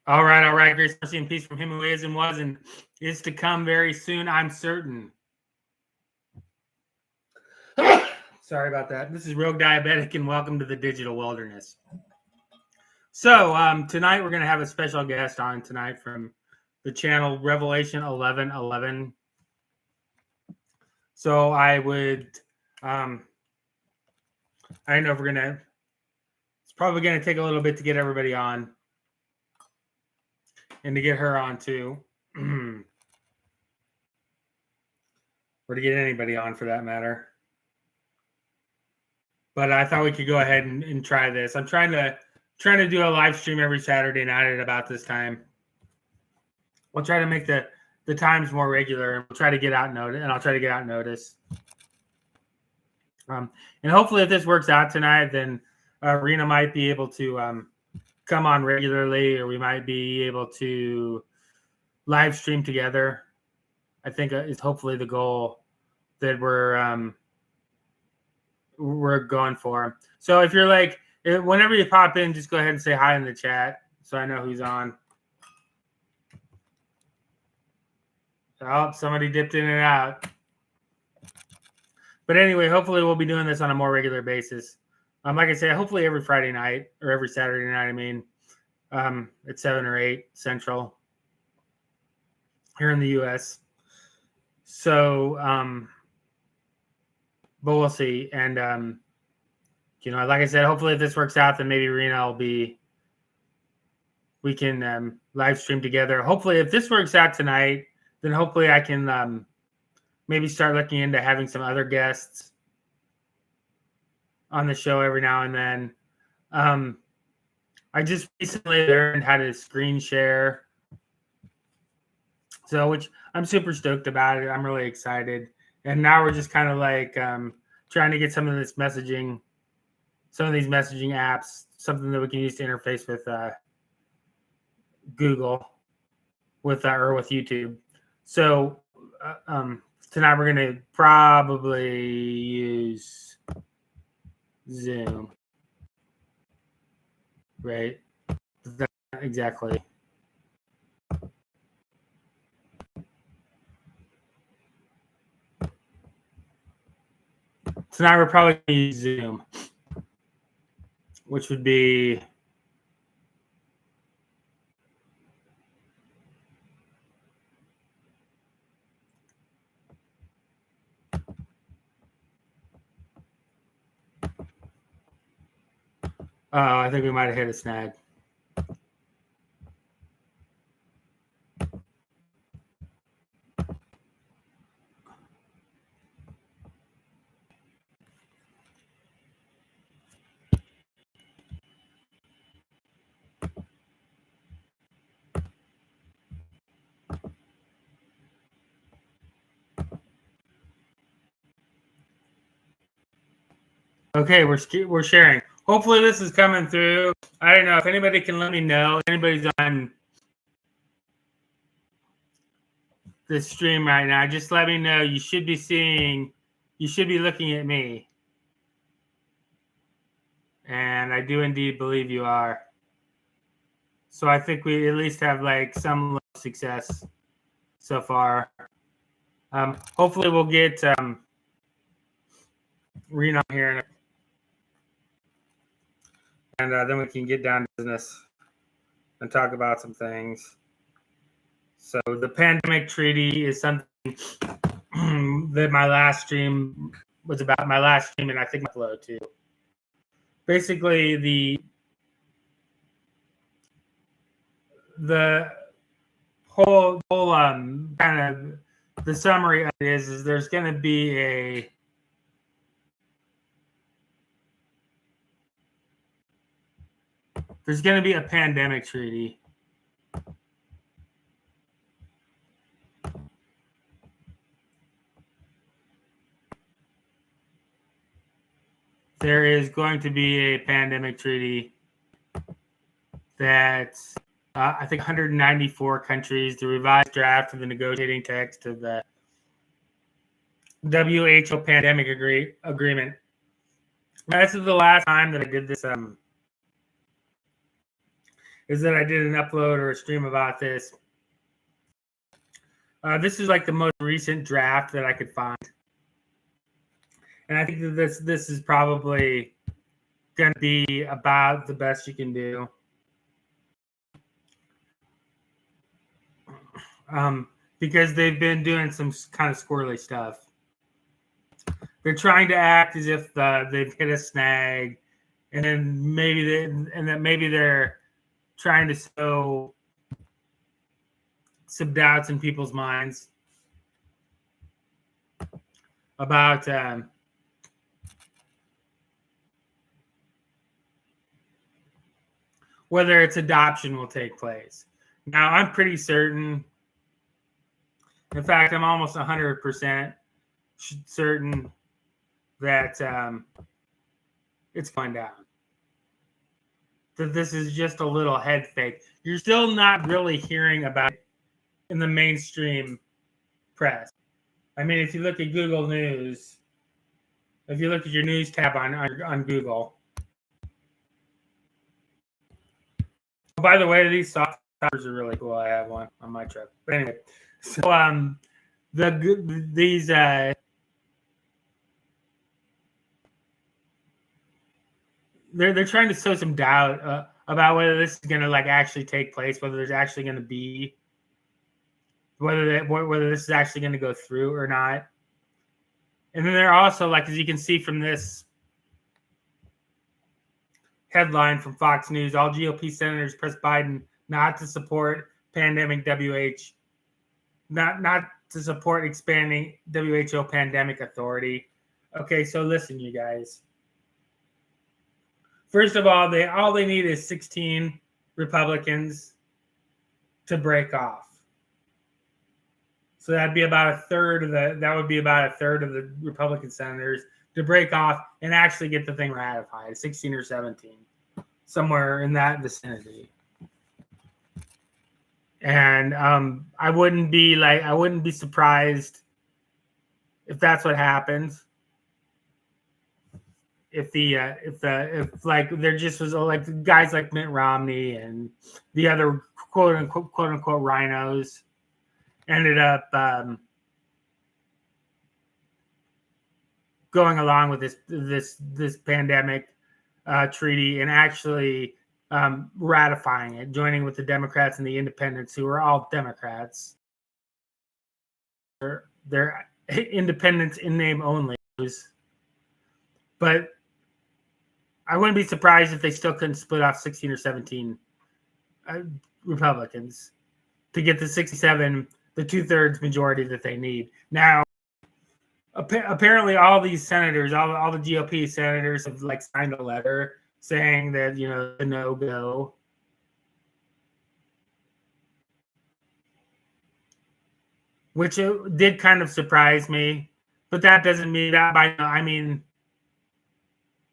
All right. Grace, mercy, and peace from him who is and was and is to come very soon, I'm certain. Sorry about that. This is Rogue Diabetic, and welcome to the Digital Wilderness. So tonight we're going to have a special guest on tonight from the channel Revelation 11:11. So I would, I don't know if we're going to, it's probably going to take a little bit to get everybody on and to get her on too. Or to get anybody on for that matter. But I thought we could go ahead and try this. I'm trying to do a live stream every Saturday night at about this time. We'll try to make the times more regular, and we'll try to get out notice, and I'll try to get out notice. And hopefully, if this works out tonight, then Rena might be able to come on regularly, or we might be able to live stream together. I think is hopefully the goal that we're going for. So if you're like, whenever you pop in, just go ahead and say hi in the chat so I know who's on. Oh, somebody dipped in and out. But anyway, hopefully we'll be doing this on a more regular basis. Like I said, hopefully every Friday night or every Saturday night, at 7 or 8 Central here in the U.S. So, but we'll see. And, like I said, hopefully if this works out, then maybe Rena we can live stream together. Hopefully if this works out tonight, then hopefully I can maybe start looking into having some other guests on the show every now and then. I just recently learned how to screen share. So, which I'm super stoked about it. I'm really excited. And now we're just kind of like trying to get some of these messaging apps, something that we can use to interface with Google, or with YouTube. So tonight we're going to probably use Zoom, right? Exactly. Tonight we're probably going to use Zoom, which would be I think we might have hit a snag. Okay, we're sharing. Hopefully this is coming through. I don't know if anybody can let me know. If anybody's on the stream right now, just let me know. You should be looking at me. And I do indeed believe you are. So I think we at least have like some level of success so far. Hopefully we'll get Rena here and then we can get down to business and talk about some things. So the pandemic treaty is something that my last stream was about. My last stream, and I think my flow too. Basically, the whole kind of the summary of it is there's going to be a pandemic treaty. There is going to be a pandemic treaty that I think 194 countries, the revised draft of the negotiating text of the WHO pandemic agreement. Now, this is the last time that I did this is that I did an upload or a stream about this. This is like the most recent draft that I could find. And I think that this is probably going to be about the best you can do. Because they've been doing some kind of squirrely stuff. They're trying to act as if they've hit a snag, and then maybe they're trying to sow some doubts in people's minds about whether its adoption will take place. Now, I'm pretty certain. In fact, I'm almost 100% certain that it's going down. That this is just a little head fake. You're still not really hearing about it in the mainstream press. I mean, if you look at Google News, if you look at your news tab on Google. Oh, by the way, these soft toppers are really cool. I have one on my truck. But anyway, so these they're trying to sow some doubt about whether this is going to like actually take place, whether there's actually going to be whether this is actually going to go through or not. And then they're also, like, as you can see from this headline from Fox News, all GOP senators press Biden not to support pandemic not to support expanding WHO pandemic authority. Okay, so listen, you guys. First of all they need is 16 Republicans to break off. So that'd be about a third of the Republican senators to break off and actually get the thing ratified, 16 or 17, somewhere in that vicinity. And I wouldn't be surprised if that's what happens. If there just was like guys like Mitt Romney and the other quote unquote rhinos ended up going along with this pandemic treaty and actually ratifying it, joining with the Democrats and the Independents, who are all Democrats. They're independents in name only, but I wouldn't be surprised if they still couldn't split off 16 or 17 Republicans to get the 67. The 2/3 majority that they need. Now, apparently all these senators, all the GOP senators have like signed a letter saying that, the no-go. Which it did kind of surprise me, but that doesn't mean that I mean,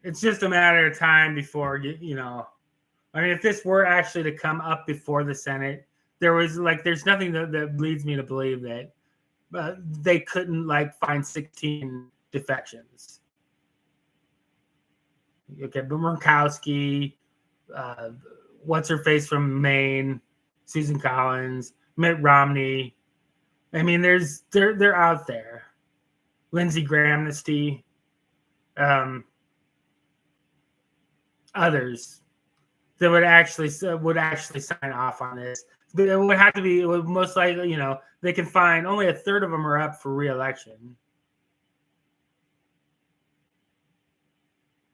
it's just a matter of time before, if this were actually to come up before the Senate, there's nothing that leads me to believe that they couldn't find 16 defections. Okay, but Murkowski, what's her face from Maine, Susan Collins, Mitt Romney. I mean, they're out there. Lindsey Graham, others that would actually sign off on this. But it would most likely, they can find only a third of them are up for re-election.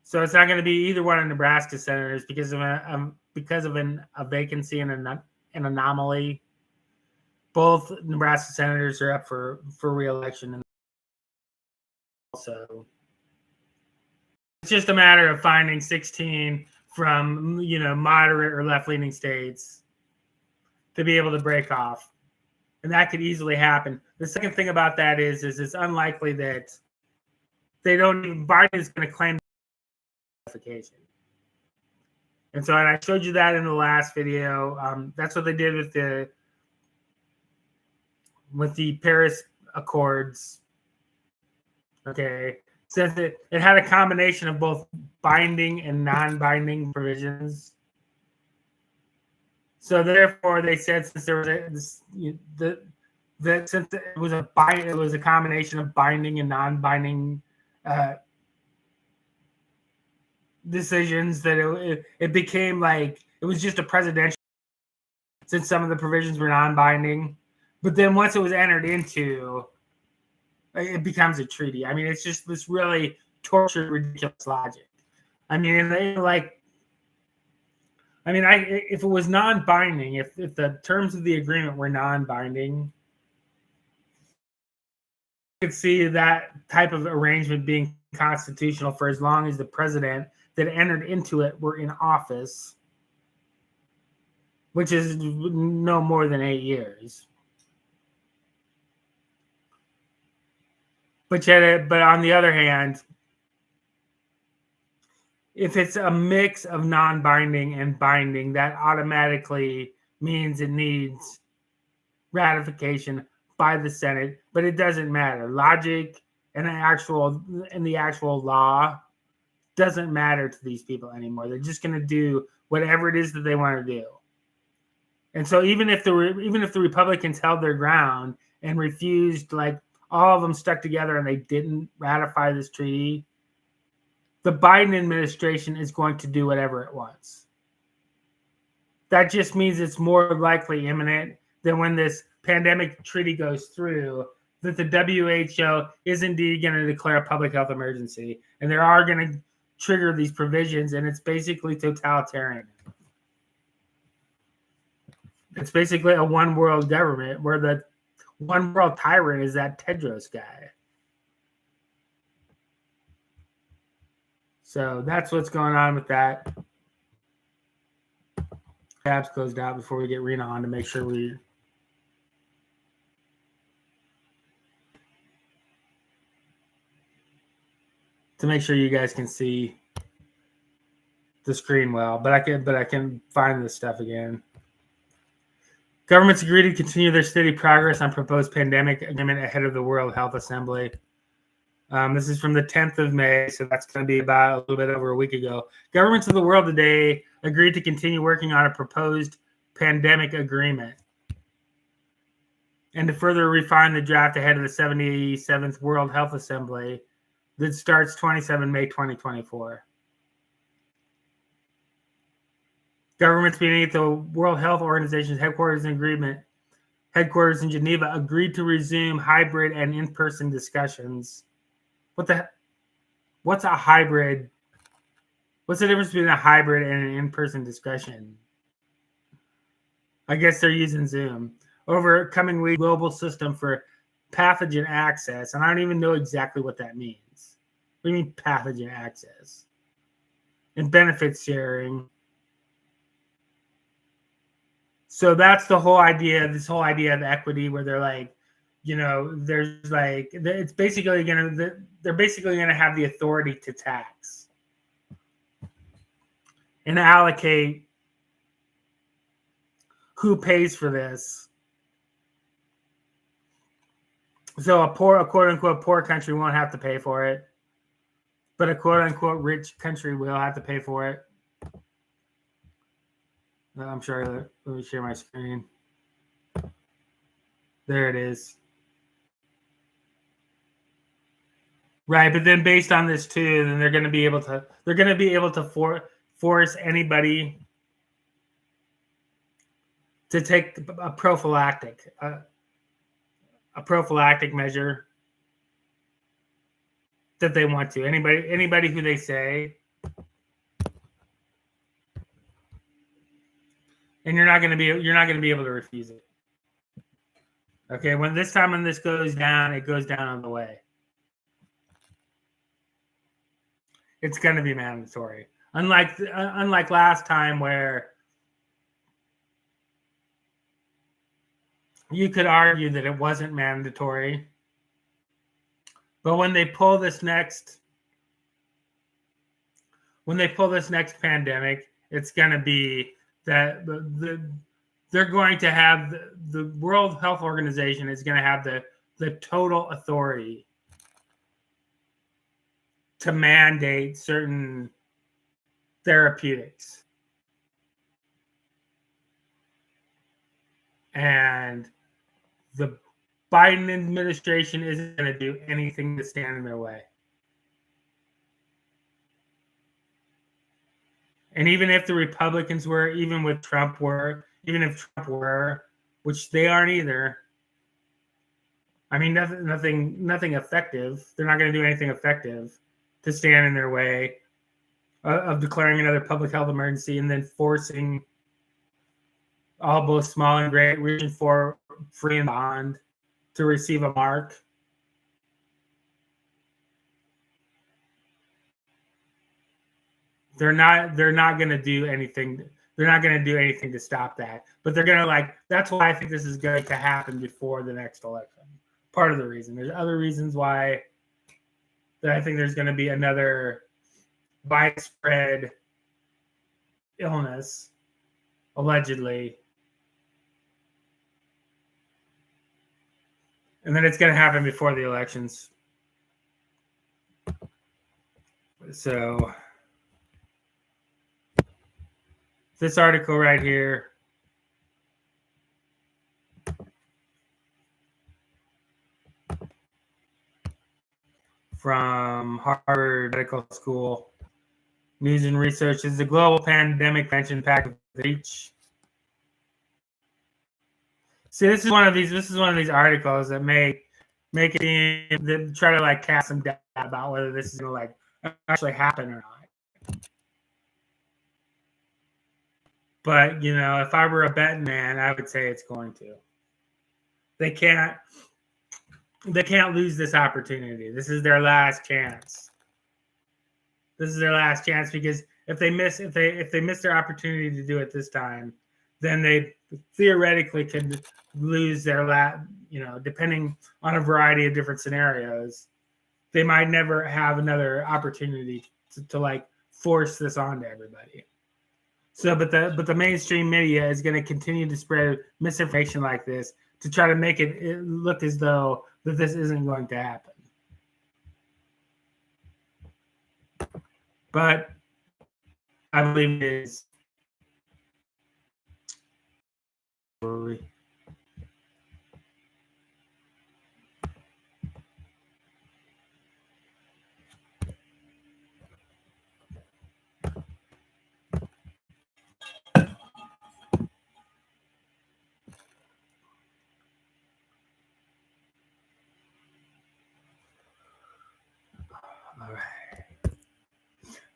So it's not going to be either one of Nebraska senators because of a vacancy and an anomaly. Both Nebraska senators are up for re-election, and also it's just a matter of finding 16 from moderate or left-leaning states to be able to break off, and that could easily happen. The second thing about that is it's unlikely that Biden is going to claim ratification. And so, and I showed you that in the last video. That's what they did with the Paris Accords. Okay, since it had a combination of both binding and non-binding provisions. So therefore, they said since there was that since it was a combination of binding and non-binding decisions, that it became like it was just a presidential, since some of the provisions were non-binding. But then once it was entered into, it becomes a treaty. I mean, it's just this really tortured, ridiculous logic. I mean, if it was non-binding, if the terms of the agreement were non-binding, I could see that type of arrangement being constitutional for as long as the president that entered into it were in office, which is no more than 8 years. But on the other hand, if it's a mix of non-binding and binding, that automatically means it needs ratification by the Senate. But it doesn't matter. Logic and the actual law doesn't matter to these people anymore. They're just going to do whatever it is that they want to do. And so even if the Republicans held their ground and refused, like all of them stuck together and they didn't ratify this treaty, the Biden administration is going to do whatever it wants. That just means it's more likely imminent than when this pandemic treaty goes through, that the WHO is indeed going to declare a public health emergency, and they are going to trigger these provisions, and it's basically totalitarian. It's basically a one world government where the one world tyrant is that Tedros guy. So that's what's going on with that. Tabs closed out before we get Rena on to make sure you guys can see the screen well. But I can find this stuff again. Governments agree to continue their steady progress on proposed pandemic agreement ahead of the World Health Assembly. This is from the 10th of May, so that's going to be about a little bit over a week ago. Governments of the world today agreed to continue working on a proposed pandemic agreement and to further refine the draft ahead of the 77th World Health Assembly that starts 27 May 2024. Governments meeting at the World Health Organization's headquarters in Geneva agreed to resume hybrid and in-person discussions. What's a hybrid? What's the difference between a hybrid and an in-person discussion? I guess they're using Zoom. Over coming week, global system for pathogen access, and I don't even know exactly what that means. What do you mean pathogen access? And benefits sharing. So that's the whole idea, this whole idea of equity, where they're like, there's like, it's basically they're basically going to have the authority to tax and allocate who pays for this. So a quote unquote poor country won't have to pay for it, but a quote unquote rich country will have to pay for it. I'm sorry, let me share my screen. There it is. Right, but then based on this too, then they're going to be able to force anybody to take a prophylactic measure that they want to. Anybody who they say, and you're not going to be able to refuse it. Okay, when this goes down, it goes down on the way. It's going to be mandatory. Unlike last time where you could argue that it wasn't mandatory. But when they pull this next pandemic, it's going to be that they're going to have the World Health Organization is going to have the total authority to mandate certain therapeutics. And the Biden administration isn't going to do anything to stand in their way. And even if the Republicans were, even if Trump were, which they aren't either, I mean, nothing effective. They're not going to do anything effective to stand in their way of declaring another public health emergency and then forcing all, both small and great, Region 4 free and bond to receive a mark. They're not going to do anything. They're not going to do anything to stop that. But they're going to that's why I think this is going to happen before the next election. Part of the reason. There's other reasons why that I think there's going to be another widespread illness, allegedly. And then it's going to happen before the elections. So this article right here from Harvard Medical School, News and Research, is the global pandemic prevention pact of reach. See, this is one of these articles that make it that try to cast some doubt about whether this is going to actually happen or not. But if I were a betting man, I would say it's going to. They can't lose this opportunity. This is their last chance. Because if they miss their opportunity to do it this time, then they theoretically could lose their depending on a variety of different scenarios, they might never have another opportunity to force this on to everybody. So, but the mainstream media is going to continue to spread misinformation like this to try to make it look as though that this isn't going to happen. But I believe it is. Absolutely. All right.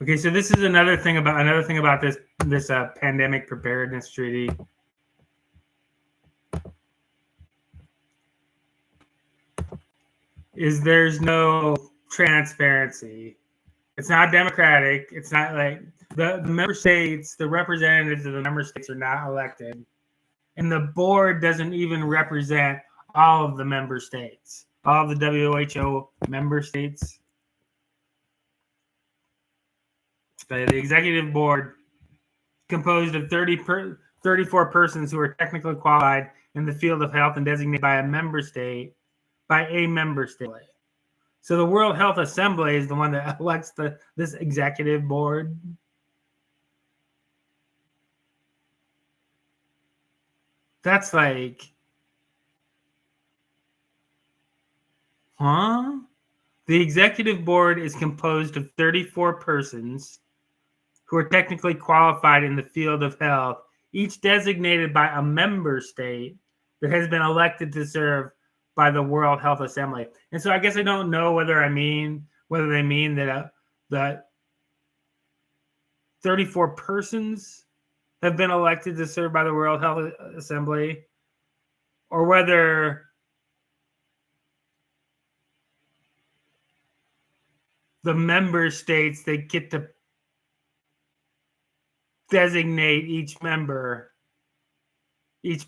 Okay, so this is another thing about this pandemic preparedness treaty. Is there's no transparency. It's not democratic. It's not the member states, the representatives of the member states are not elected. And the board doesn't even represent all of the member states, all of the WHO member states. The executive board, composed of 34 persons who are technically qualified in the field of health and designated by a member state. So the World Health Assembly is the one that elects this executive board. That's huh? The executive board is composed of 34 persons who are technically qualified in the field of health, each designated by a member state that has been elected to serve by the World Health Assembly. And so I guess I don't know whether they mean that 34 persons have been elected to serve by the World Health Assembly, or whether the member states, they get to designate each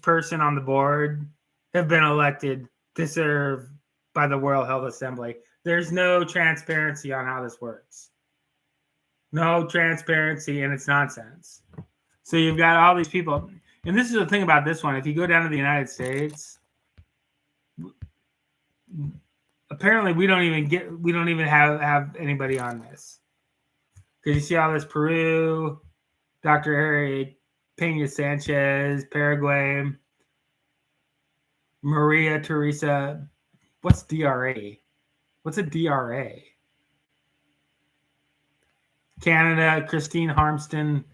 person on the board have been elected to serve by the World Health Assembly. There's no transparency on how this works. No transparency, and it's nonsense. So you've got all these people, and this is the thing about this one. If you go down to the United States, apparently we don't even have anybody on this, because you see all this Peru, Dr. Harry Pena Sanchez, Paraguay, Maria Teresa. What's DRA? What's a DRA? Canada, Christine Harmston.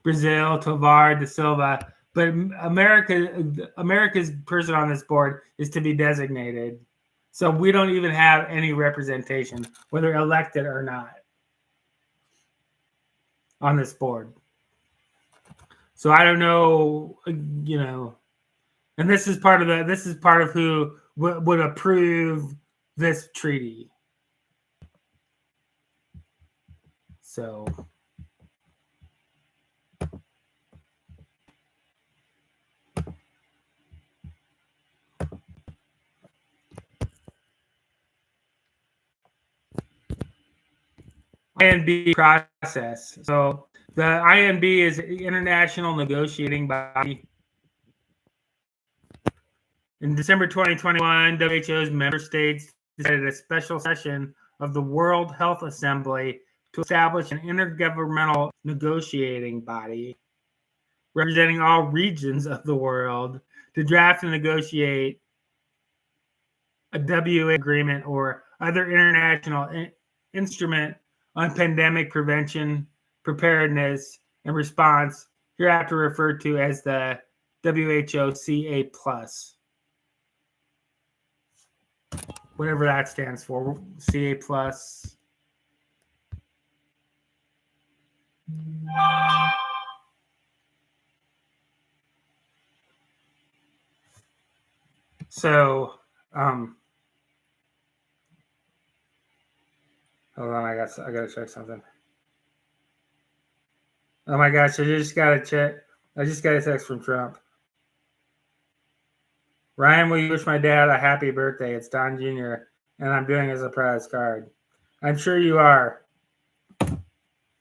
Brazil, Tovar da Silva. But America's person on this board is to be designated. So we don't even have any representation, whether elected or not, on this board. So I don't know, and this is part of who would approve this treaty. So INB process. So the INB is International Negotiating Body. In December 2021, WHO's member states decided a special session of the World Health Assembly to establish an intergovernmental negotiating body representing all regions of the world to draft and negotiate a WHO agreement or other international instrument on pandemic prevention, preparedness, and response, hereafter referred to as the WHO CA+. Whatever that stands for, CA+. So, hold on, I gotta check something. Oh my gosh, I just got a text from Trump. Ryan, will you wish my dad a happy birthday? It's Don Jr., and I'm doing a surprise card. I'm sure you are.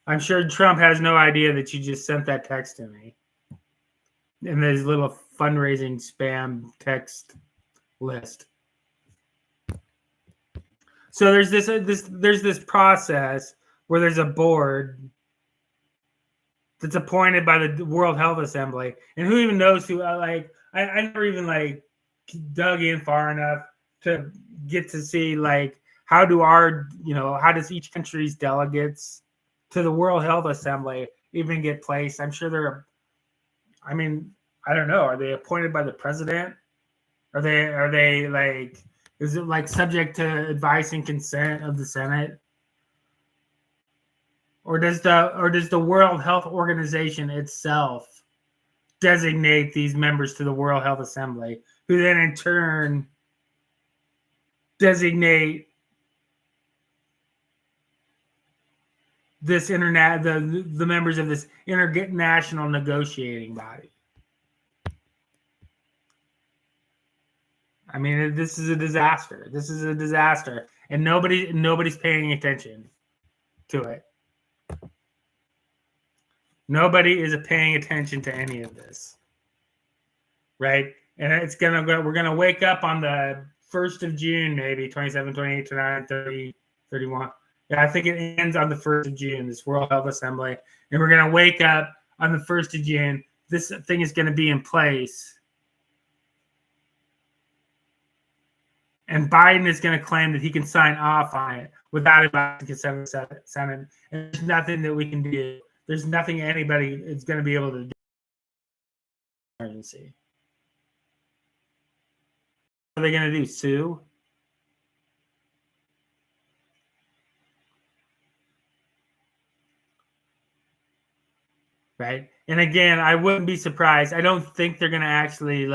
I'm sure Trump has no idea that you just sent that text to me. In this little fundraising spam text list. So there's this process where there's a board that's appointed by the World Health Assembly, and who even knows who? I never even dug in far enough to get to see how does each country's delegates to the World Health Assembly even get placed? I'm sure I don't know. Are they appointed by the president? Are they is it subject to advice and consent of the Senate? Or does the World Health Organization itself designate these members to the World Health Assembly, who then in turn designate this the members of this international negotiating body? I mean, this is a disaster. And nobody's paying attention to it. Nobody is paying attention to any of this, right? And we're gonna wake up on the 1st of June, maybe 27, 28, 29, 30, 31. Yeah, I think it ends on the 1st of June, this World Health Assembly. And we're gonna wake up on the 1st of June. This thing is gonna be in place. And Biden is going to claim that he can sign off on it without advising consent of the Senate. And there's nothing that we can do. There's nothing anybody is going to be able to do. Emergency. What are they going to do? Sue? Right? And again, I wouldn't be surprised. I don't think they're going to actually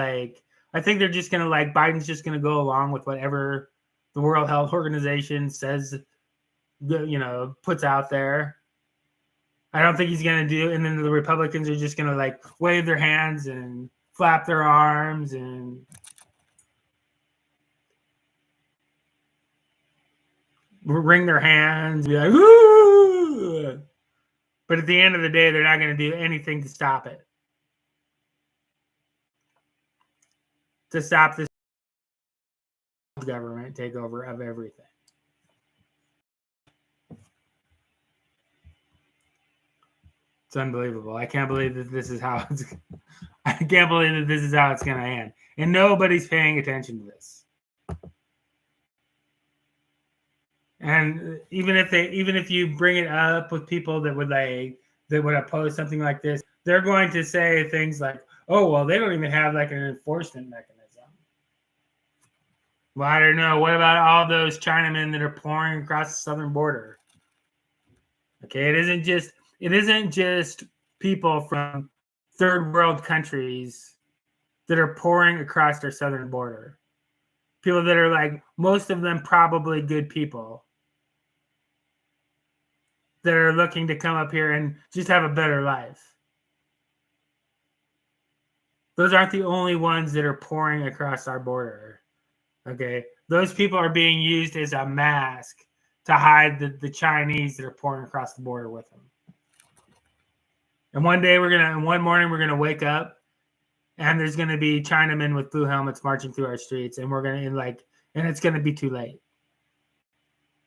I think they're just going to Biden's just going to go along with whatever the World Health Organization says, puts out there. I don't think he's going to do, and then the Republicans are just going to wave their hands and flap their arms and wring their hands, be like, "Woo!" But at the end of the day, they're not going to do anything to stop it. To stop this government takeover of everything. It's unbelievable. I can't believe that this is how it's. I can't believe that this is how it's going to end. And nobody's paying attention to this. And even if you bring it up with people that would oppose something like this, they're going to say things like, "Oh, well, they don't even have like an enforcement mechanism." Well, I don't know. What about all those Chinamen that are pouring across the southern border? Okay, it isn't just people from third world countries that are pouring across their southern border. People that are like, most of them probably good people that are looking to come up here and just have a better life. Those aren't the only ones that are pouring across our border. Okay, those people are being used as a mask to hide the Chinese that are pouring across the border with them. And one morning we're gonna wake up, and there's gonna be Chinamen with blue helmets marching through our streets, and and it's gonna be too late.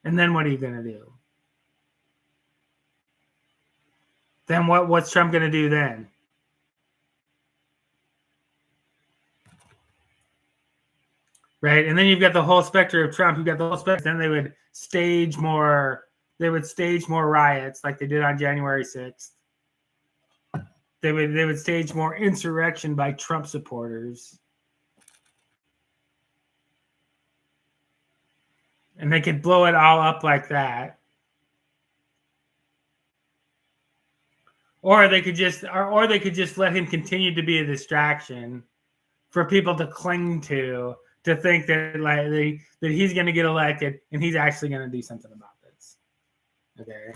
And then what are you gonna do? Then what's Trump gonna do then? Right, and then you've got the whole specter of Trump. You've got the whole spectrum. Then they would stage more riots like they did on January 6th. They would stage more insurrection by Trump supporters. And they could blow it all up like that. Or they could just let him continue to be a distraction for people to cling to think that that he's going to get elected and he's actually going to do something about this. Okay.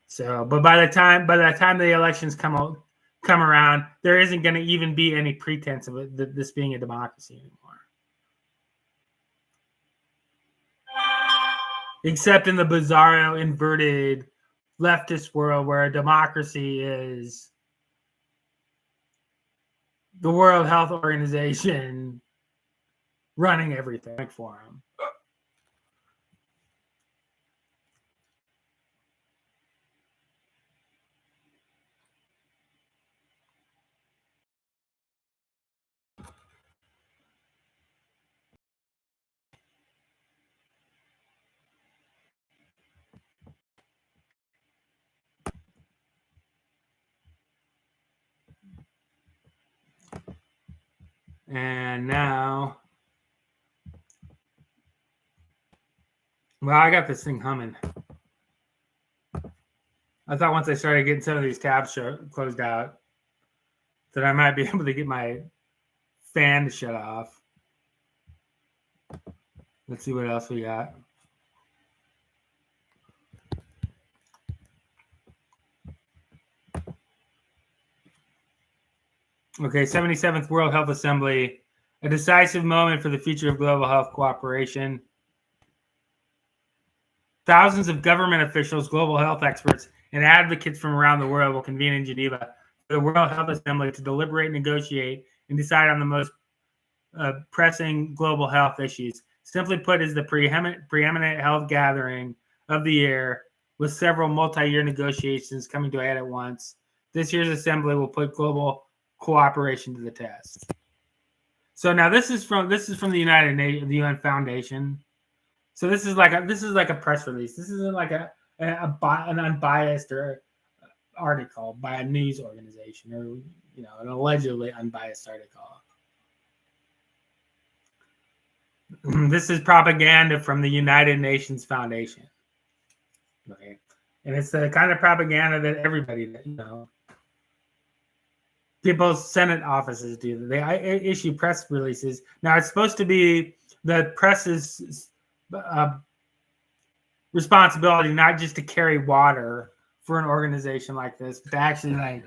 So, but by the time the elections come around, there isn't going to even be any pretense of this being a democracy anymore. Except in the bizarro, inverted leftist world where a democracy is the World Health Organization running everything for them. And now, well, I got this thing humming. I thought once I started getting some of these tabs closed out, that I might be able to get my fan to shut off. Let's see what else we got. Okay, 77th World Health Assembly, a decisive moment for the future of global health cooperation. Thousands of government officials, global health experts, and advocates from around the world will convene in Geneva for the World Health Assembly to deliberate, negotiate, and decide on the most pressing global health issues. Simply put, is the preeminent health gathering of the year, with several multi-year negotiations coming to a head at once. This year's assembly will put global cooperation to the test. So now this is from the United Nations, the UN Foundation. So this is like a press release. This isn't like an unbiased or article by a news organization or an allegedly unbiased article. This is propaganda from the United Nations Foundation. Okay, and it's the kind of propaganda that everybody people's Senate offices do. They issue press releases. Now it's supposed to be the press's responsibility not just to carry water for an organization like this, but to actually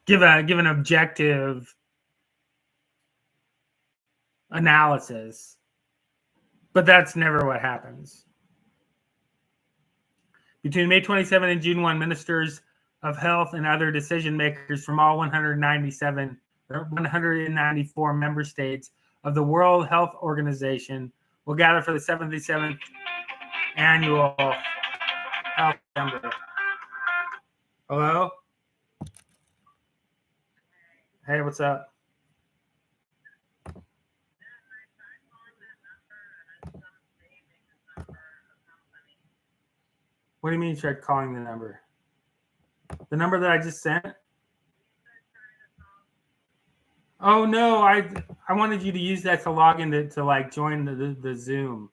give an objective analysis. But that's never what happens. Between May 27 and June 1, ministers of health and other decision makers from all 194 member states of the World Health Organization will gather for the 77th annual Health Assembly. What's up? What do you mean you tried calling the number? The number that I just sent? Oh no, I wanted you to use that to log in to like join the Zoom.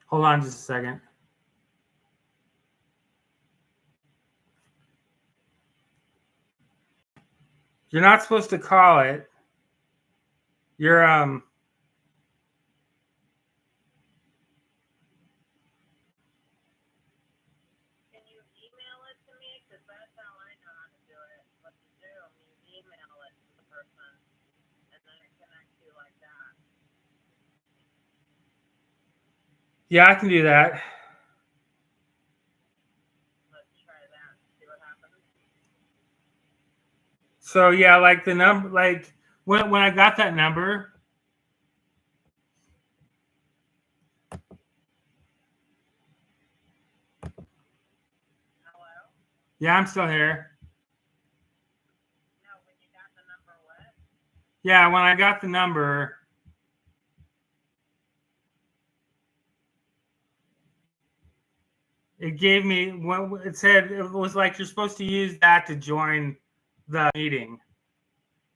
Hold on just a second. You're not supposed to call it. You're Can you email it to me? Because that's how I know how to do it. With the Zoom, you email it to the person, and then it connects you like that. Yeah, I can do that. Let's try that. See what happens. So yeah, like the number, like when I got that number. Hello? Yeah, I'm still here. No, when you got the number, what? Yeah, when I got the number, it gave me what it said. It was like you're supposed to use that to join the meeting.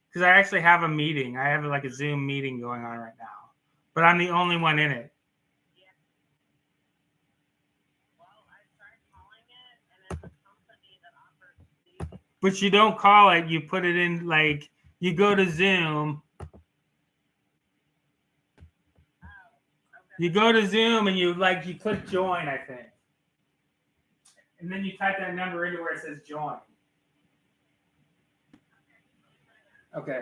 Because I actually have a meeting. I have like a Zoom meeting going on right now, but I'm the only one in it. Yeah. Well, I tried calling it, and it's a company that offers. But you don't call it. You put it in like you go to Zoom. Oh, okay. You go to Zoom and you click join, I think, and then you type that number into where it says join. Okay.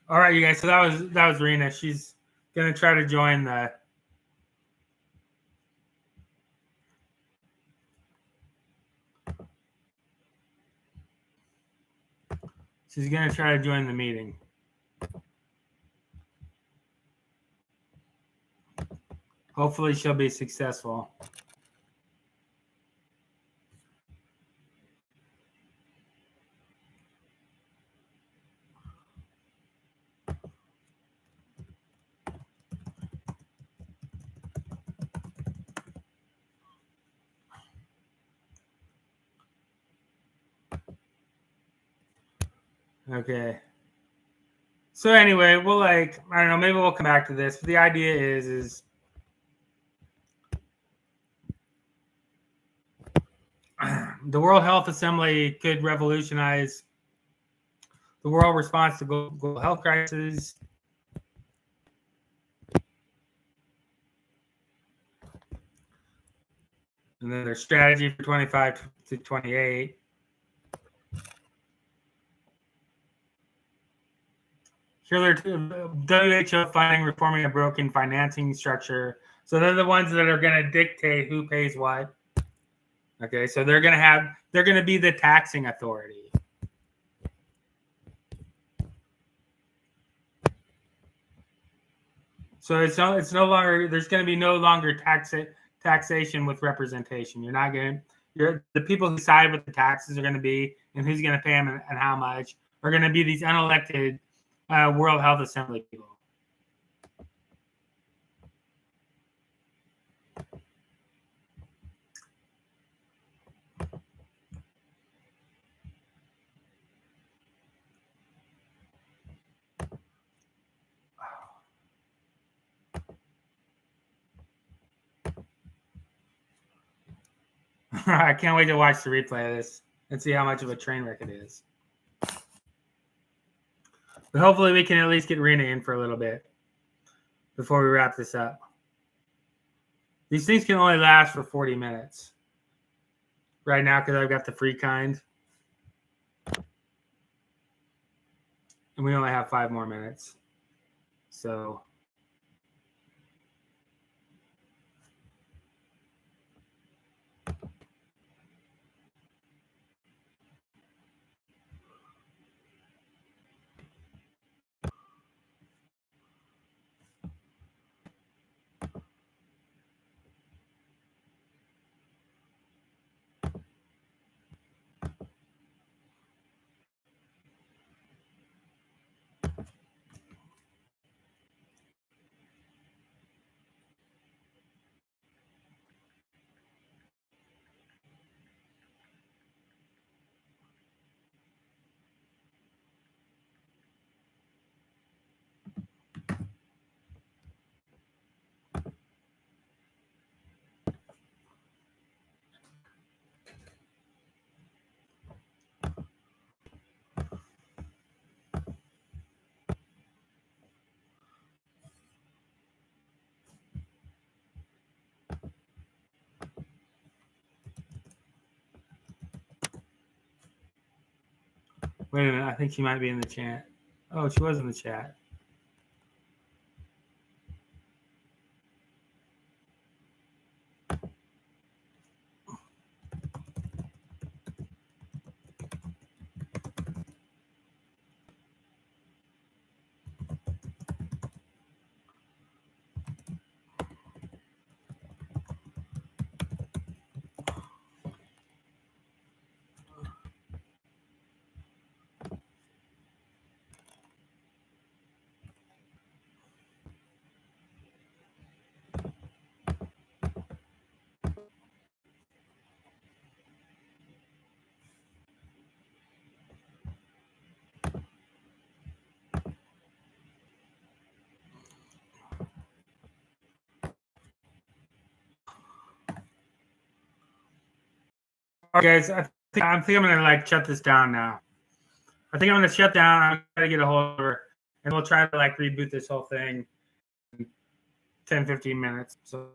All right, you guys. So that was Rena. She's gonna try to join the. She's gonna try to join the meeting. Hopefully, she'll be successful. Okay. So anyway, we'll I don't know, maybe we'll come back to this. But the idea is the World Health Assembly could revolutionize the world response to global health crises. And then their strategy for 25 to 28. Here are WHO funding, reforming a broken financing structure. So they're the ones that are going to dictate who pays what. Okay, so they're going to be the taxing authority. So it's no longer, there's going to be no longer taxation with representation. The people who decide what the taxes are going to be and who's going to pay them and how much are going to be these unelected World Health Assembly people. I can't wait to watch the replay of this. and see how much of a train wreck it is. But hopefully we can at least get Rena in for a little bit before we wrap this up. These things can only last for 40 minutes right now because I've got the free kind. And we only have 5 more minutes. So wait a minute, I think she might be in the chat. Oh, she was in the chat. All right, guys, I think I'm gonna shut this down now. I think I'm gonna shut down. I'm gonna get a hold of her, and we'll try to reboot this whole thing in 10, 15 minutes. So